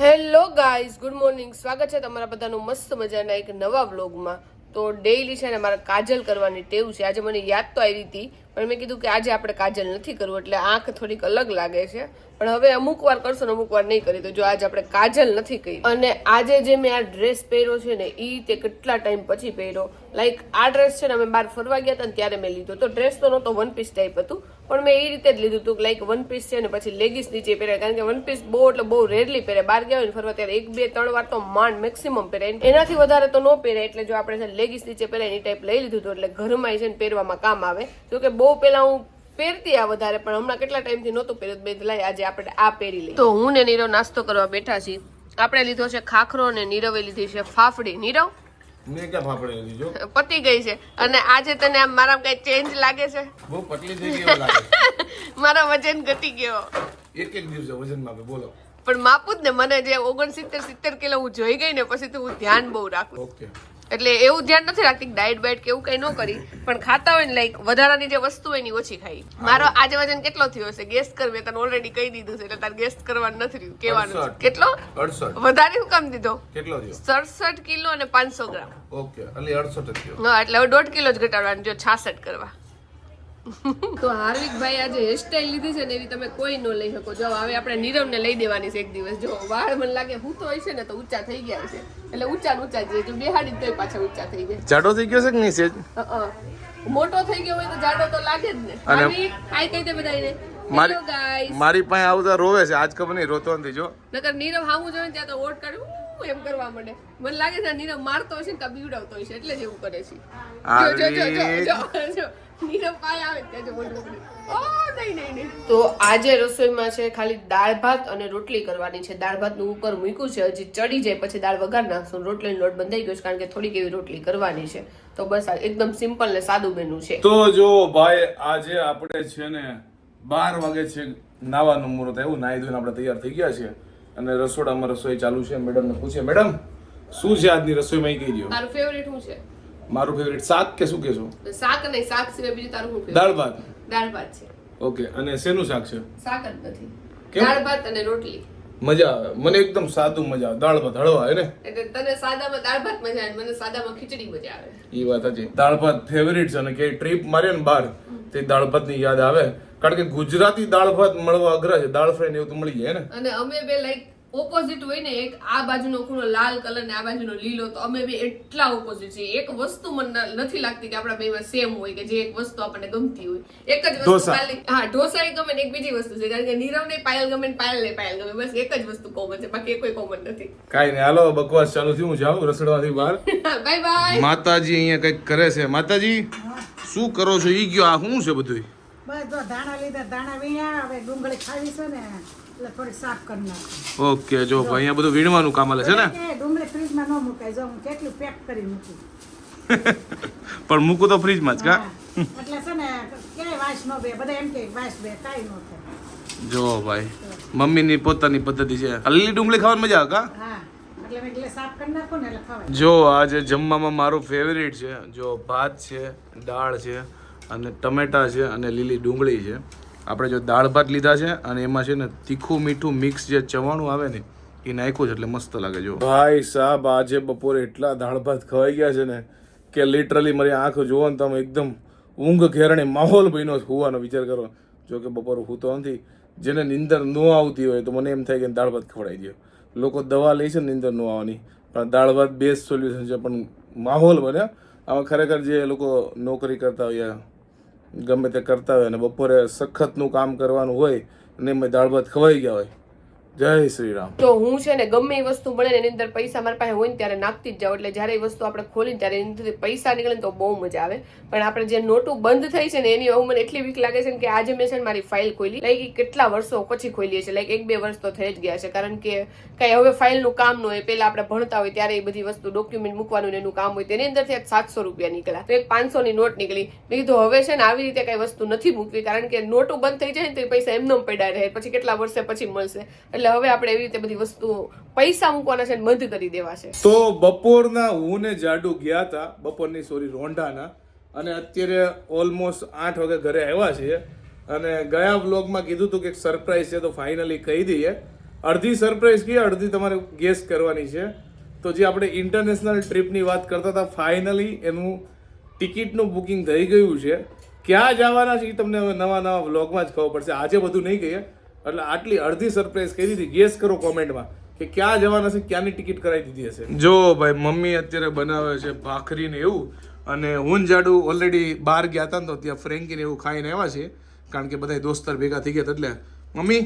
Hello guys, good morning. સ્વાગત છે તમારા બધાનું મસ્ત મજાના એક નવા વ્લોગમાં. તો ડેઈલી છે ને મારે કાજલ કરવાની ટેવ છે. આજે મને યાદ તો આવી હતી, પણ મેં કીધું કે આજે આપણે કાજલ નથી કરવું, એટલે આંખ થોડીક અલગ લાગે છે. પણ હવે અમુક વાર કરશો ને અમુક વાર નહીં કરી. તો જો આજે આપણે કાજલ નથી કરી. અને આજે જે મેં આ ડ્રેસ પહેર્યો છે ને એ તે કેટલા ટાઈમ પછી પહેર્યો. લાઈક આ ડ્રેસ છે ને અમે બહાર ફરવા ગયા હતા ને ત્યારે મેં લીધો. તો ડ્રેસ તો નહોતો, વન પીસ ટાઈપ હતું, પણ મેં એ રીતે જ લીધું હતું. લાઈક વન પીસ છે ને પછી લેગીસ નીચે પહેરાય, કારણ કે વન પીસ બહુ એટલે બહુ રેરલી પહેરે. બહાર ગયા હોય ને ફરવા ત્યારે 1-2-3 વાર તો માંડ મેક્સિમમ પહેરાય, એનાથી વધારે તો ન પહેરાય. એટલે જો આપણે લેગીસ નીચે પહેરાય એ ટાઈપ લઈ લીધું હતું, એટલે ઘરમાં છે ને પહેરવામાં કામ આવે. જો કે બહુ પહેલા હું પહેરતી આ વધારે, પણ હમણાં કેટલા ટાઈમથી નહોતું પહેર્યું. બે લાય આજે આપણે આ પહેરી લઈએ. તો હું ને નીરવ નાસ્તો કરવા બેઠા છીએ. આપણે લીધો છે ખાખરો અને નીરવે લીધી છે ફાફડી. નીરવ મેં ક્યાં ફાફડી લીધી જો પતી ગઈ છે. અને આજે તને આમ મારા કઈ ચેન્જ લાગે છે? બહુ પતલી થઈ ગઈ એવું લાગે. મારા વજન ઘટી ગયો. એક દિવસે વજન માપે બોલો. પણ માપું જ ને, મને જે 69-70 કિલો હું જોઈ ગઈ ને પછી તો હું ધ્યાન બહુ રાખું. ઓકે, એટલે એવું ધ્યાન નથી રાખતી ડાયટ બાયટ કે એવું કઈ ન કરી, પણ ખાતા હોય ને લાઈક વધારાની જે વસ્તુ હોય એની ઓછી ખાઈ. મારો આજે વજન કેટલો થયો હશે ગેસ કર? મેં તને ઓલરેડી કહી દીધું છે, એટલે તારે ગેસ કરવાનું નથી રહ્યું, કહેવાનું છે. કેટલો? 68. વધારે શું કામ દીધો? કેટલો થયો? 67 કિલો અને 500 ગ્રામ. ઓકે, એટલે 68 જ થયો. હા, એટલે હવે 1.5 કિલો જ ઘટાડવાનું, જો 66 કરવા. તો હાર્વિકભાઈ આજે હેરસ્ટાઈલ લીધી છે ને એવી તમે કોઈ ન લઈ શકો. જો હવે આપણે નીરવને લઈ દેવાની છે એક દિવસ. જો વાળ મને લાગે હું તો હોય છે ને તો ઊંચા થઈ ગયા છે, એટલે ઊંચા જ જો બેહાડી તોય પાછા ઊંચા થઈ જાય. જાડો થઈ ગયો છે કે નહીં સેજ? મોટો થઈ ગયો હોય તો જાડો તો લાગે જ ને. આવી હાઈ કહી દે બધાને. મારી પાસે આવતા રોવે છે, આજ ખબર નહીં રોતો નથી. જો નકર નીરવ હામું જોઈને ત્યાં તો ઓટ કાઢું એમ કરવા માંડે. મને લાગે છે નીરવ મારતો હશે ને કા બીવડાવતો હશે, એટલે જ એવું કરે છે. જો જો જો જો જો નીરવ પાય આવે ત્યાં જો બોલું. ઓ નહીં. તો આજે રસોઈમાં છે ખાલી દાળ ભાત અને રોટલી કરવાની છે. દાળ ભાતનું ઉપર મૂક્યું છે, હજી ચડી જાય પછી દાળ વઘાર નાખશું. રોટલીનો લોટ બંધાઈ ગયો છે, કારણ કે થોડીક એવી રોટલી કરવાની છે. તો બસ આ એકદમ સિમ્પલ ને સાદું મેનુ છે. તો જો ભાઈ આજે આપણે છે ને 12 વાગે છે નાવાનું મુહૂર્ત આવ્યું. નાઈ ધોઈને આપણે તૈયાર થઈ ગયા છે અને રસોડામાં રસોઈ ચાલુ છે. મેડમને પૂછે, મેડમ શું છે આજની રસોઈમાં? કહી દો. તારું ફેવરેટ શું છે? મારું ફેવરેટ શાક કે શું કહેશો? શાક નહીં, શાક સિવાય બીજું તારું શું? દાળ ભાત. દાળ ભાત છે. ઓકે, અને શેનું શાક છે? શાક જ નથી, કેમ? દાળ ભાત અને રોટલી. મજા આવે મને, એકદમ સાદું મજા આવે. દાળ ભાત હળવા હે ને, એટલે તને સાદામાં દાળ ભાત મજા આવે, મને સાદામાં ખીચડી મજા આવે. એ વાત હતી. દાળ ભાત ફેવરિટ છે, અને કે ટ્રીપ મારીએ ને બહાર તે દાળ ભાત ની યાદ આવે, કારણ કે ગુજરાતી દાળ ભાત મળવા અઘરા છે. દાળ ફ્રાય ને એવું તો મળી જાય ને. અને અમે બે લાઈક ઓપોઝિટ હોય ને, એક આ બાજુનો ખૂણો લાલ કલર ને આ બાજુનો લીલો, તો અમે બે એટલા ઓપોઝિટ છે. એક વસ્તુ મને નથી લાગતી કે આપણા બેમાં સેમ હોય, કે જે એક વસ્તુ આપણને ગમતી હોય. એક જ વસ્તુ ખાલી, હા ઢોસા એ ગમે ને એક બીજી વસ્તુ છે, કારણ કે નીરવ ને પાયલ ગમે ને પાયલ ને પાયલ ગમે. બસ એક જ વસ્તુ કોમન છે, બાકી કોઈ કોમન નથી. કાઈ નહીં, હાલો બકવાસ ચાલુ થયું. હું જાઉં રસોડામાંથી બહાર. Bye bye. માતાજી અહીંયા કઈક કરે છે. માતાજી શું કરો છો? ઈ ગયો આ શું છે બધું? બસ જો દાણા લીધા, દાણા વીણ્યા. હવે ડુંગળી ખાવી છે ને એટલે થોડી સાફ કરી નાખું. ઓકે, જો ભાઈ અહીંયા બધું વીણવાનું કામ આલે છે ને. એ ડુંગળી ફ્રીજમાં ન મુકાય. જો હું કેટલું પેક કરી મૂકી. પણ મૂકું તો ફ્રીજમાં જ કા? એટલે છે ને ક્યાંય વાસ ન બે. બધા એમ કે વાસ બે, કાંઈ ન થાય. જો ભાઈ મમ્મીની પોતાની પદ્ધતિ છે. લીલી ડુંગળી ખાવાની મજા આવે કા? હા, એટલે મેં એટલે સાફ કરી નાખું ને એટલે ખવાય. જો આજે જમવામાં મારું ફેવરિટ છે. જો ભાત છે, દાળ છે, અને ટમેટા છે, અને લીલી ડુંગળી છે. આપણે જો દાળ ભાત લીધા છે અને એમાં છે ને તીખું મીઠું મિક્સ જે ચવાણું આવે ને એ નાખ્યું છે, એટલે મસ્ત લાગે. જો ભાઈ સાહેબ આજે બપોરે એટલા દાળ ભાત ખવાઈ ગયા છે ને કે લિટરલી મારી આંખો જોવો ને તમે એકદમ ઊંઘ ઘેરણી માહોલ બન્યો હોવાનો વિચાર કરો. જો કે બપોરે હું તો નથી, જેને નીંદર ન આવતી હોય તો મને એમ થાય કે દાળ ભાત ખવડાવી દે. લોકો દવા લે છે ને નીંદર ન આવવાની, પણ દાળ ભાત બેસ્ટ સોલ્યુશન છે. પણ માહોલ બને આમાં ખરેખર. જે લોકો નોકરી કરતા હોય, ગમે તે કરતા હોય, અને બપોરે સખતનું કામ કરવાનું હોય અને એમાં દાળ ભાત ખવાઈ ગયા હોય, જય શ્રી રામ. તો હું છે ને ગમે એ વસ્તુ બને ને એની અંદર પૈસા મારા પાસે હોય ને ત્યારે નાખતી જ જાઉં. એટલે જયારે એ વસ્તુ આપણે ખોલીને ત્યારે એની અંદર પૈસા નીકળે ને તો બહુ મજા આવે. પણ આપણે જે નોટું બંધ થઈ છે ને એની હવે મને એટલી વીક લાગે છે ને કે આજે મેં છે ને મારી ફાઇલ ખોલી. લાઈક કેટલા વર્ષો પછી ખોલીએ છીએ, લાઈક 1-2 વર્ષ તો થઈ જ ગયા છે. કારણ કે કઈ હવે ફાઇલનું કામ ન હોય. પેલા આપણે ભણતા હોય ત્યારે એ બધી વસ્તુ ડોક્યુમેન્ટ મૂકવાનું એનું કામ હોય, તેની અંદરથી 700 રૂપિયા નીકળ્યા, તો એક 500 ની નોટ નીકળી. મેં કીધું હવે છે ને આવી રીતે કઈ વસ્તુ નથી મૂકવી, કારણ કે નોટો બંધ થઈ જાય ને તો એ પૈસા એમને પડ્યા રહે, પછી કેટલા વર્ષે પછી મળશે. એટલે હવે આપણે એવી રીતે બધી વસ્તુ પૈસા મૂકવાના છે બંધ કરી દેવા છે. તો બપોરના હું ને જાડુ ગયા હતા, બપોરની સોરી રોંઢાના, અને અત્યારે ઓલમોસ્ટ 8 વાગે ઘરે આવ્યા છીએ. અને ગયા વ્લોગમાં કીધું હતું કે સરપ્રાઈઝ છે, તો ફાઇનલી કહી દઈએ. અડધી સરપ્રાઈઝ કે અડધી તમારે ગેસ કરવાની છે. તો જે આપણે ઇન્ટરનેશનલ ટ્રીપની વાત કરતા હતા, ફાઇનલી એનું ટિકિટનું બુકિંગ થઈ ગયું છે. ક્યાં જવાના છે એ તમને હવે નવા નવા વ્લોગમાં જ ખબર પડશે. આજે બધું નહીં કહીએ, એટલે આટલી અડધી સરપ્રાઈઝ કરી દીધી. ગેસ કરો કોમેન્ટમાં કે ક્યાં જવાના છે, ક્યાંની ટિકિટ કરાવી દીધી હશે. જો ભાઈ મમ્મી અત્યારે બનાવે છે ભાખરી ને એવું, અને હું જાડુ ઓલરેડી બહાર ગયા હતા ને તો ત્યાં ફ્રેન્કી ને એવું ખાઈને આવ્યા છે, કારણ કે બધા દોસ્તાર ભેગા થઈ ગયા. એટલે મમ્મી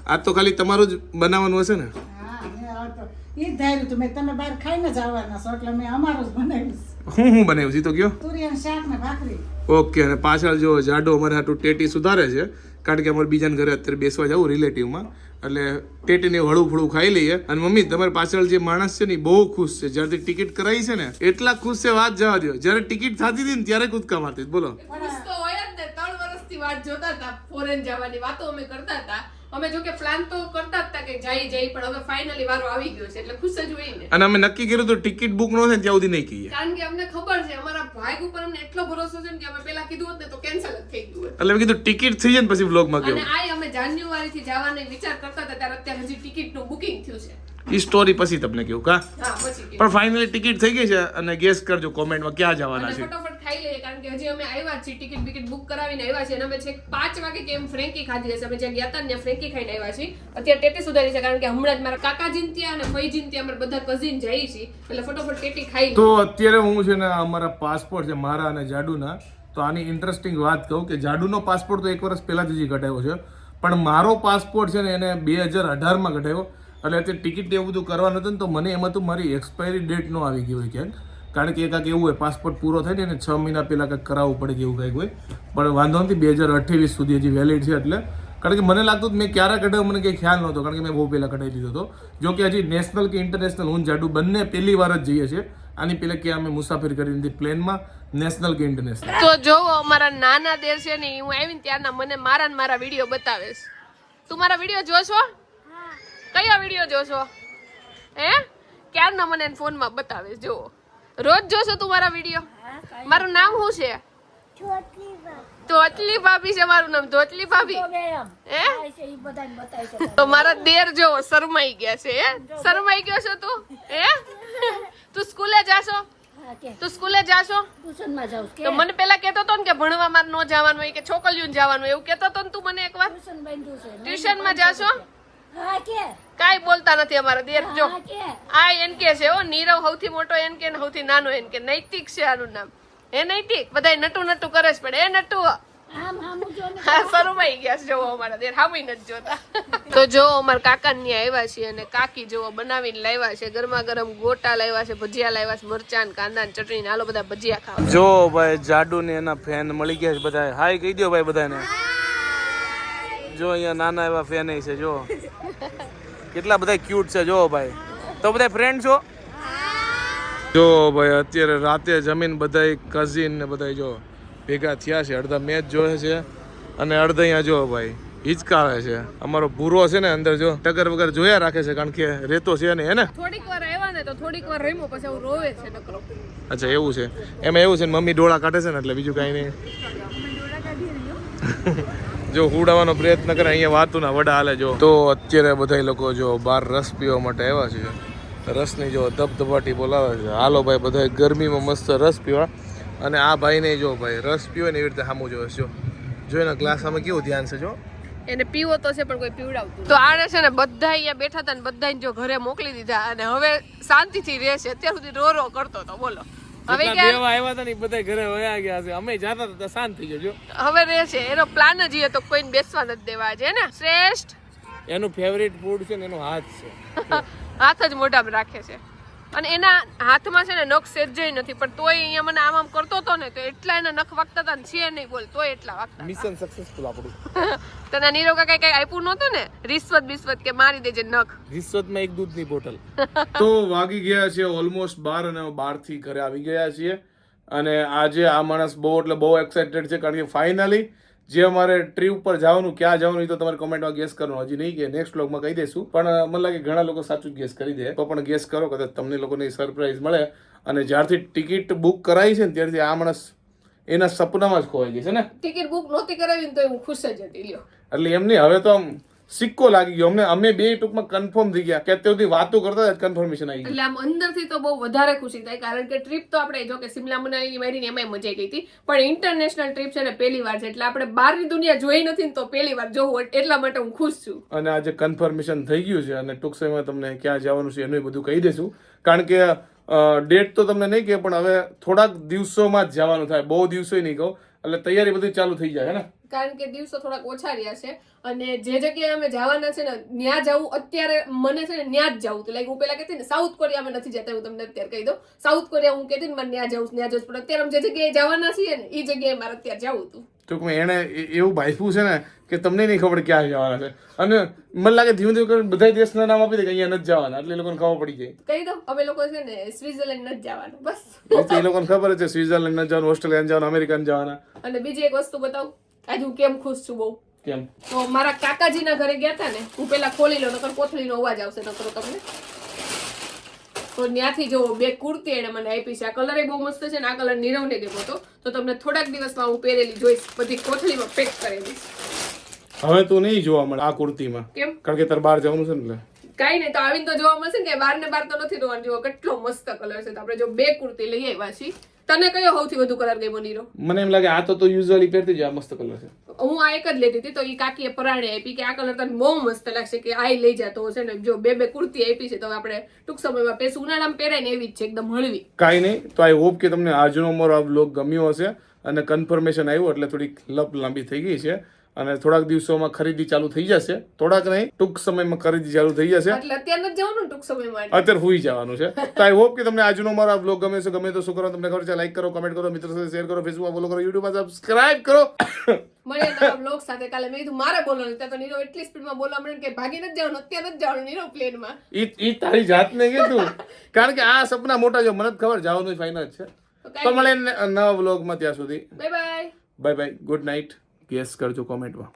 આજ તો ખાલી તમારું જ બનાવવાનું હશે ને? હા, મેં હવે તો ઈ જ ધાર્યું હતું મેં, તમે બહાર ખાઈને જ આવવાના છો એટલે મેં અમારું જ બનાવ્યું છે. હું બનાવ્યું છે તો કયો? તુરિયાનું શાક ને ભાખરી. ઓકે. અને પાછળ જો જાડો અમારે હાટું ટેટી સુધારે છે, કારણ કે અમારે બીજાના ઘરે અત્યારે બેસવા જવું રિલેટિવમાં, એટલે ટેટીને હળવું ફળું ખાઈ લઈએ. અને મમ્મી તમારી પાછળ જે માણસ છે ને બહુ ખુશ છે. જ્યારથી ટિકિટ કરાવી છે ને એટલા ખુશ છે વાત જવા દો. જ્યારે ટિકિટ થતી હતી ને ત્યારે કૂદકા મારતી. બોલો. ખુશ તો હોય જ ને. 3 વર્ષથી વાત જોતા હતા, ફોરેન જવાની વાતો અમે કરતા હતા. અમે જો કે પ્લાન તો કરતા જ હતા કે જઈ પણ હવે ફાઇનલી વારો આવી ગયો છે એટલે ખુશ જ હોય ને. અને અમે નક્કી કર્યું તો ટિકિટ બુક ન થાય ત્યાં સુધી નહીં કહીએ, કારણ કે અમને ખબર છે અમારા ભાઈ ઉપર અમને એટલો ભરોસો છે ને કે અમે પેલા કીધું હોત ને તો કેન્સલ જ થઈ ગયું હોત. એટલે મેં કીધું ટિકિટ થઈ જાય ને પછી વ્લોગમાં અને કેવું. આ અમે જાન્યુઆરી થી જવાનો વિચાર કરતા હતા ત્યારે અત્યારે હજી ટિકિટ નું બુકિંગ થયું છે. એ સ્ટોરી પછી તમને કેવું કા. હા પછી પણ ફાઇનલી ટિકિટ થઈ ગઈ છે. અને ગેસ કરજો કોમેન્ટમાં ક્યાં જવાના અને છે. ફટાફટ ખાઈ લઈએ કારણ કે હજી અમે આવ્યા છીએ, ટિકિટ બિકિટ બુક કરાવીને આવ્યા છીએ અને અમે છેક 5 વાગે કેમ ફ્રેન્કી ખાધી હશે. અમે જ્યાં ગયા હતા ને ત્યાં ફ્રેન્કી ખાઈને આવ્યા છીએ. અત્યારે ટેટી સુધારી છે કારણ કે હમણાં જ મારા કાકાજીને ત્યાં અને ફઈજીને ત્યાં અમે બધા કઝિન જઈએ છીએ એટલે ફટાફટ ટેટી ખાઈ તો અત્યારે હું છે ને અમારા પાસપોર્ટ છે મારા અને જાડુના, તો આની ઇન્ટરેસ્ટિંગ વાત કહું કે જાડુનો પાસપોર્ટ તો 1 વર્ષ પહેલા જ કઢાવ્યો છે, પણ મારો પાસપોર્ટ છે ને એને 2018માં કઢાવ્યો. એટલે અત્યારે ટિકિટ એવું બધું કરવાનું હતું ને તો મને એમાં તો મારી એક્સપાયરી ડેટ નો આવી ગઈ હોય ક્યાંક, કારણ કે કાંઈક એવું હોય પાસપોર્ટ પૂરો થાય ને એને 6 મહિના પહેલા કંઈક કરાવવું પડે કે એવું કંઈક હોય. પણ વાંધો નથી, 2028 સુધી હજી વેલિડ છે. એટલે કારણ કે મને લાગતું મેં ક્યારે કઢાવ્યો મને કંઈ ખ્યાલ નહોતો, કારણ કે મેં બહુ પહેલા કઢાવી દીધો હતો. જો કે હજી નેશનલ કે ઇન્ટરનેશનલ હું જાડુ બંને પહેલી વાર જ જઈએ છીએ. આની પહેલા કે અમે મુસાફરી કરી હતી પ્લેનમાં, નેશનલ કે ઇન્ટરનેશનલ. તો જો અમારા નાના દેર છે ને હું આવીને ત્યારના મને મારા વિડીયો બતાવે છે. તું મારા વિડીયો જોશો? કયો વિડીયો જોશો? ક્યારના મને ફોનમાં બતાવે છે. જો રોજ જોશો તું મારા વિડીયો? મારું નામ શું છે? ધોતલી ભાભી છે મારું નામ, ધોતલી ભાભી. તો મારા દેર જો શરમાઈ ગયા છે. શરમાઈ ગયો છો તું? તું સ્કૂલે જાશો? તું સ્કૂલે જાશો? તો મને પેલા કેતો તો ને કે ભણવા માં ન જવાનું હોય કે છોકરીઓ જવાનું, એવું કેતો તો ને તું મને એકવાર. ટ્યુશન માં જાશો? કાઈ બોલતા નથી અમારા દેર. જો આ એન કે છે નીરવ સૌથી મોટો એન કે સૌથી નાનો એન કે. નૈતિક છે આનું નામ. નૈતિક. બધા નટુ નટુ કરે છે પણ નટુ શરમાઈ ગયા છે. જોવો અમારા દેર હામી નથી જોતા. તો જો અમારા કાકા ની આવ્યા છે અને કાકી જોવો બનાવીને લાવ્યા છે. ગરમા ગરમ ગોટા લાવ્યા છે, ભજીયા લાવ્યા છે, મરચાં કાંદા ચટણી. હાલો બધા ભજીયા ખાવા. જો ભાઈ જાડુ ને એના ફેન મળી ગયા છે બધા. હાય કહી દો ભાઈ બધાને. જો અહીંયા નાના એવા ફેન છે. જો કેટલા બધા ક્યુટ છે. જો ભાઈ તો બધા ફ્રેન્ડ છો? જો ભાઈ અત્યારે રાતે જમીન બધા કઝિન ને બધા જો ભેગા થયા છે. અડધા મેચ જોવે છે અને અડધા અહીંયા જો ભાઈ હિચકાવે છે. અમારો ભૂરો છે ને અંદર જો ટગર વગર જોયા રાખે છે, કારણ કે રેતો છે ને. એને થોડીક વાર આવ્યા ને તો થોડીક વાર રમ્યો પછી હું રોવે છે નકરો. અચ્છા એવું છે. એમાં એવું છે ને મમ્મી ડોળા કાઢે છે ને એટલે બીજું કાંઈ નહીં. જો હુડાવાનો પ્રયત્ન કરે અહીંયા વાતું ના વડા હાલે. જો તો અત્યારે બધા લોકો જો બહાર રસ પીવા માટે આવ્યા છે. રસની જો ધબધબાટી બોલાવે છે. હાલો ભાઈ બધા ગરમીમાં મસ્ત રસ પીવા. અને આ ભાઈને જો ભાઈ રસ પીવે ને એવી રીતે સામું જોવે છે. જો એના ગ્લાસ સામે કેવું ધ્યાન છે. જો એને પીવો તો છે પણ કોઈ પીવડાવતું. તો આને છે ને બધા અહીંયા બેઠા હતા ને બધાને જો ઘરે મોકલી દીધા અને હવે શાંતિથી રહે છે. અત્યાર સુધી રો રો કરતો હતો. બોલો હવે દેવા આવ્યા હતા ને બધા ઘરે વયા ગયા છે. અમે જાતા હતા શાંત થઈ ગયો. હવે રહે છે. એનો પ્લાન જ હતો કોઈને બેસવા નથી દેવા છે ને. શ્રેષ્ઠ એનું ફેવરિટ ફૂડ છે ને એનો હાથ છે. હાથ જ મોઢામાં રાખે છે અને એના હાથમાં છે ને નખ સેજે નથી, પણ તોય અહીંયા મને આમ આમ કરતો હતો ને તો એટલા એના નખ વાગતા હતા ને છે નહીં બોલ તોય એટલા વાગતા. મિશન સક્સેસફુલ આપણું. તને નીરવ કાકા કઈ આપ્યું નહોતું ને રિશ્વત બિશ્વત કે મારી દેજે નખ? રિશ્વતમાં એક દૂધની બોટલ. તો વાગી ગયા છે ઓલમોસ્ટ 12 અને 12 થી ઘરે આવી ગયા છીએ. અને આજે આ માણસ બહુ એટલે બહુ એક્સાઇટેડ છે, કારણ કે ફાઇનલી જે અમારે ટ્રીપ પર જવાનું, ક્યાં જવાનું એ તો તમારે કોમેન્ટમાં ગેસ કરવાનું. હજી નહીં કે નેક્સ્ટ વ્લોગમાં કહી દઈશું, પણ મને લાગે ઘણા લોકો સાચું ગેસ કરી દે. તો પણ ગેસ કરો, કદાચ તમને લોકોને સરપ્રાઈઝ મળે. અને જ્યારથી ટિકિટ બુક કરાવી છે ને ત્યારથી આ માણસ એના સપનામાં જ ખોવાઈ ગઈ છે ને. ટિકિટ બુક નહોતી કરાવી ને તો હું ખુશ જ હતી. લ્યો એટલે એમ નહીં, હવે તો આમ સિક્કો લાગી ગયો અમે બે ટૂંકમાં કન્ફર્મ થઈ ગયા કે અત્યાર સુધી વાતો કરતા કન્ફર્મેશન આવી ગયું. એટલે આમ અંદરથી તો બહુ વધારે ખુશી થાય કારણ કે ટ્રીપ તો આપણે જો કે સિમલા મનાલી મારીને એમાંય મજા આવી ગઈ હતી, પણ ઇન્ટરનેશનલ ટ્રીપ છે ને પહેલી વાર છે એટલે આપણે બહારની દુનિયા જોઈ નથી ને તો પહેલી વાર જોવું એટલા માટે હું ખુશ છું. અને આજે કન્ફર્મેશન થઈ ગયું છે અને ટૂંક સમયમાં તમને ક્યાં જવાનું છે એનું બધું કહી દઈશું, કારણ કે ડેટ તો તમને નહીં કહે પણ હવે થોડાક દિવસોમાં જ જવાનું થાય, બહુ દિવસો નહીં કહું, એટલે તૈયારી બધી ચાલુ થઈ જાય હે ને. કારણ કે દિવસો થોડાક ઓછા રહ્યા છે અને જે જગ્યાએ અમે જવાના છે ને ત્યાં જવું અત્યારે મને છે ને ત્યાં જ જવું. લાઈક હું પેલા કહેતી ને સાઉથ કોરિયા અમે નથી જતા, હું તમને અત્યારે કહી દઉં. સાઉથ કોરિયા હું કહેતી ને મને ત્યાં જવું પણ અત્યારે અમે જે જગ્યાએ જવાના છીએ ને એ જગ્યાએ મારે અત્યારે જવું હતું. ટૂંકમાં એણે એવું ભાઈફું છે ને કે તમને નહીં ખબર ક્યાં જવાના છે, અને મને લાગે ધીમે ધીમે કરીને બધા દેશના નામ આપી દે કે અહીંયા નથી જવાના, એટલે એ લોકોને ખબર પડી જાય. કહી દો અમે લોકો છે ને સ્વિટરલેન્ડ નથી જવાના બસ. એ લોકોને ખબર છે સ્વિટરલેન્ડ નથી જવાનું, ઓસ્ટ્રેલિયા નથી જવાનું, અમેરિકા નથી જવાના. અને બીજી એક વસ્તુ બતાવું આજે હું કેમ ખુશ છું બહુ. કેમ? તો મારા કાકાજીના ઘરે ગયા હતા ને, હું પેલા ખોલી લઉં નકર કોથળીનો અવાજ આવશે નકર તમને. તો ત્યાંથી જો બે કુર્તી એને મને આપી છે, આ કલર બહુ મસ્ત છે ને આ કલર નીરવને ગયો હતો, તો તમને થોડાક દિવસમાં હું પહેરેલી જોઈશ, બધી કોથળીમાં પેક કરેલી. હવે તું નહીં જોવા મળે આ કુર્તીમાં, કેમ? કારણ કે તારે બહાર જવાનું છે ને એટલે. કઈ નહીં તો આવીને તો જોવા મળશે ને કે બાર ને બાર તો નથી જોવાનું. જો કેટલો મસ્ત કલર છે, તો આપણે જો બે કુર્તી લઈ આવ્યા છીએ. તને કયો સૌથી વધુ કલર ગમ્યો નીરો? મને એમ લાગે આ તો યુઝ્યુઅલી પહેરતી જ આ મસ્ત કલર છે. હું આ એક જ લેતી હતી તો એ કાકીએ પરાણે આપી કે આ કલર તને બહુ મસ્ત લાગશે કે આ લઈ જા. તો છે ને જો બે કુર્તી આપી છે તો આપણે ટૂંક સમયમાં પેસ ઉનાળામાં પહેરાય ને એવી જ છે, એકદમ હળવી. કાંઈ નહીં, તો આઈ હોપ કે તમને આજનો મારો આ વ્લોગ ગમ્યો હશે અને કન્ફર્મેશન આવ્યું એટલે થોડીક લપ લાંબી થઈ ગઈ છે અને થોડાક દિવસોમાં ખરીદી ચાલુ થઈ જશે. થોડાક નહીં, ટૂંક સમયમાં ખરીદી ચાલુ થઈ જશે. એટલે અત્યારે નથી જવાનું ને ટૂંક સમયમાં. અત્યારે હુઈ જવાનું છે. તો આઈ હોપ કે તમને આજનો મારો બ્લોગ ગમે છે. ગમે તો શું કરો તમને ખબર છે, લાઈક કરો, કમેન્ટ કરો, મિત્રો સાથે શેર કરો, ફેસબુકમાં ફોલો કરો, યુટ્યુબમાં સબસ્ક્રાઇબ કરો. મળીએ નવા બ્લોગ સાથે. કાલે મેં કીધું મારે બોલવાનું, ત્યાં તો નીરવ એટલી સ્પીડમાં બોલવા મળે કે ભાગી નથી જવાનું, અત્યારે નથી જવાનું નીરવ પ્લેનમાં. ઈ તારી જાતને કીધું, કારણ કે આ સપના મોટા છે, મને જ ખબર જવાનું ફાઇનલ છે. તો મળે નવા બ્લોગમાં, ત્યાં સુધી bye bye. Bye bye, good night. Gas કરજો કોમેન્ટમાં.